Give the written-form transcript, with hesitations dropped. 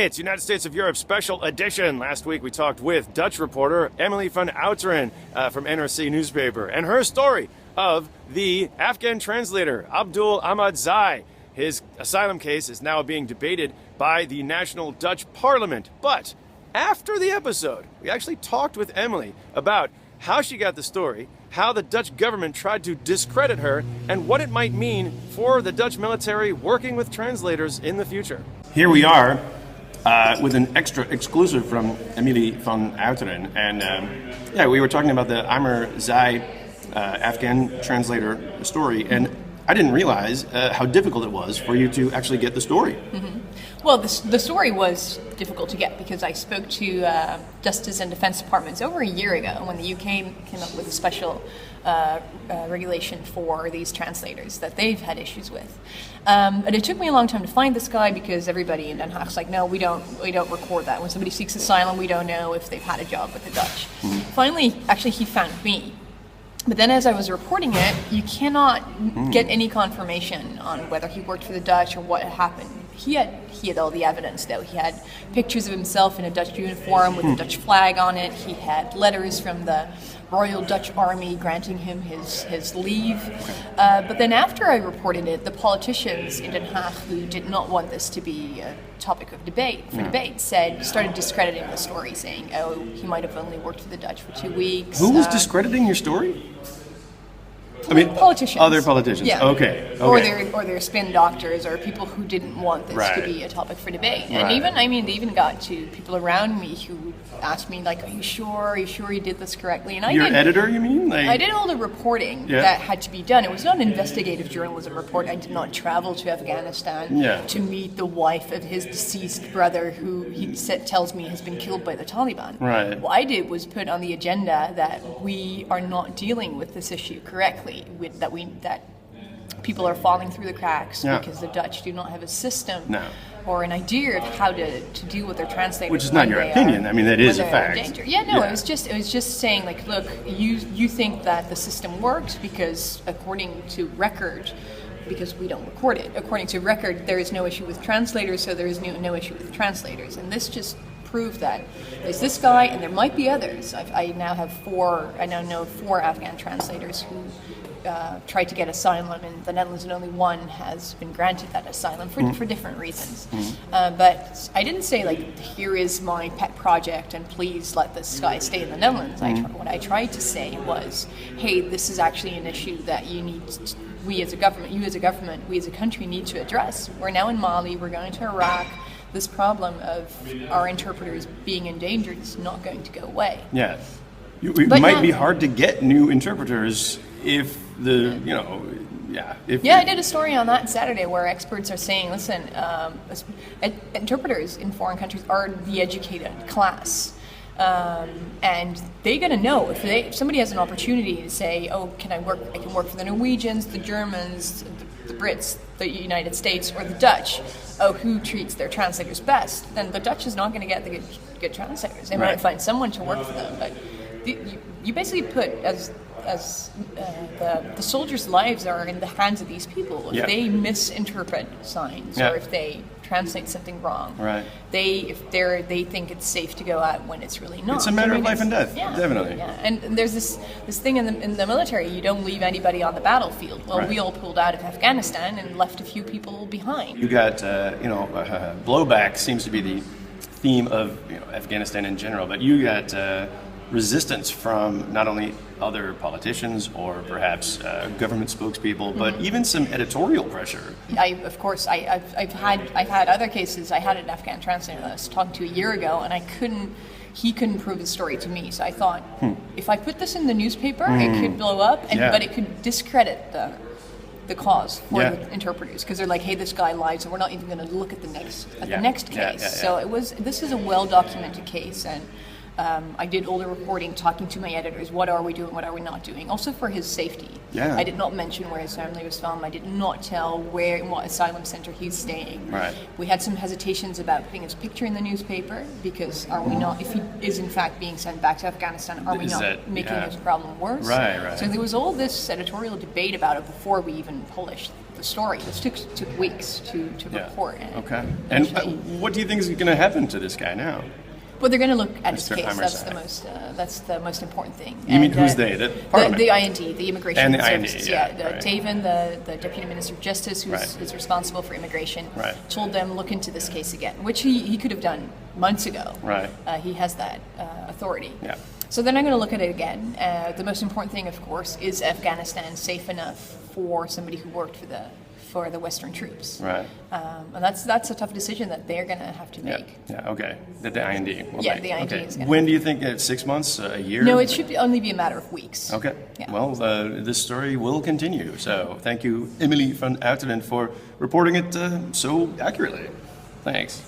It's United States of Europe Special Edition. Last week we talked with Dutch reporter Emilie van Outeren from NRC newspaper and her story of the Afghan translator Abdul Ahmad Zai. His asylum case is now being debated by the National Dutch Parliament. But after the episode, we actually talked with Emilie about how she got the story, how the Dutch government tried to discredit her, and what it might mean for the Dutch military working with translators in the future. Here we are with an extra exclusive from Emilie van Outeren. And we were talking about the Amr Zai Afghan translator story, and I didn't realize how difficult it was for you to actually get the story. Mm-hmm. Well, the story was difficult to get because I spoke to Justice and Defense Departments over a year ago when the UK came up with a special regulation for these translators that they've had issues with. And it took me a long time to find this guy because everybody in Den Haag's like, no, we don't record that. When somebody seeks asylum, we don't know if they've had a job with the Dutch. Mm-hmm. Finally, actually, he found me. But then as I was reporting it, you cannot get any confirmation on whether he worked for the Dutch or what happened. He had all the evidence, though. He had pictures of himself in a Dutch uniform with a Dutch flag on it. He had letters from the Royal Dutch Army granting him his leave. But then after I reported it, the politicians in Den Haag who did not want this to be a topic of debate started discrediting the story, saying, oh, he might have only worked for the Dutch for 2 weeks. Who was discrediting your story? Politicians. Other politicians. Yeah. Okay. Or their spin doctors or people who didn't want this to be a topic for debate. And they even got to people around me who asked me, like, are you sure you did this correctly? And Your editor, you mean? I did all the reporting that had to be done. It was not an investigative journalism report. I did not travel to Afghanistan to meet the wife of his deceased brother who he tells me has been killed by the Taliban. Right. What I did was put on the agenda that we are not dealing with this issue correctly. That people are falling through the cracks because the Dutch do not have a system or an idea of how to deal with their translators. Which is not your opinion. I mean, that is a fact. It was just saying, like, look, you think that the system works because according to record, because we don't record it, according to record, there is no issue with translators, so there is no issue with translators. And this just proved that there's this guy, and there might be others. I now know four Afghan translators who tried to get asylum in the Netherlands, and only one has been granted that asylum for different reasons. But I didn't say, like, here is my pet project and please let this guy stay in the Netherlands. What I tried to say was, hey, this is actually an issue that we as a government, you as a government, we as a country need to address. We're now in Mali, we're going to Iraq. This problem of our interpreters being endangered is not going to go away. Yeah. It might be hard to get new interpreters if I did a story on that Saturday where experts are saying, listen, interpreters in foreign countries are the educated class. And they got to know if somebody has an opportunity to say, oh, I can work for the Norwegians, the Germans, the Brits, the United States, or the Dutch. Oh, who treats their translators best? Then the Dutch is not going to get the good translators. They might find someone to work for them, but you basically put the soldiers' lives are in the hands of these people. If they misinterpret signs or if they translate something wrong, they think it's safe to go out when it's really not. It's a matter of life and death, definitely. Yeah, and there's this thing in the military: you don't leave anybody on the battlefield. Well, we all pulled out of Afghanistan and left a few people behind. You got blowback seems to be the theme of Afghanistan in general, but you got resistance from not only other politicians or perhaps government spokespeople, but even some editorial pressure. I've had other cases. I had an Afghan translator that I was talking to a year ago, and he couldn't prove his story to me. So I thought, if I put this in the newspaper, it could blow up, but it could discredit the cause for the interpreters, because they're like, hey, this guy lies, and we're not even going to look at the next case. So this is a well-documented case, and I did all the reporting, talking to my editors. What are we doing? What are we not doing? Also for his safety. Yeah. I did not mention where his family was from. I did not tell where, in what asylum center he's staying. Right. We had some hesitations about putting his picture in the newspaper because are we not? If he is in fact being sent back to Afghanistan, are we not making his problem worse? Right. So there was all this editorial debate about it before we even published the story. This took weeks to report. Okay. And what do you think is going to happen to this guy now? Well, they're going to look at his Mr. case. Hammerside. That's the most important thing. You mean who's they? The Parliament? The IND, the Immigration and the Services. IND, right. Taven, the Deputy Minister of Justice, who is responsible for immigration, told them look into this case again, which he could have done months ago. Right. He has that authority. Yeah. So they're not going to look at it again. The most important thing, of course, is Afghanistan safe enough for somebody who worked for the Western troops. Right. And that's a tough decision that they're going to have to make. Yeah. Okay. That the IND will Yeah, make. the IND is going to. When do you think? 6 months? A year? No, it should only be a matter of weeks. Okay. Yeah. Well, this story will continue. So thank you, Emilie van Outeren, for reporting it so accurately. Thanks.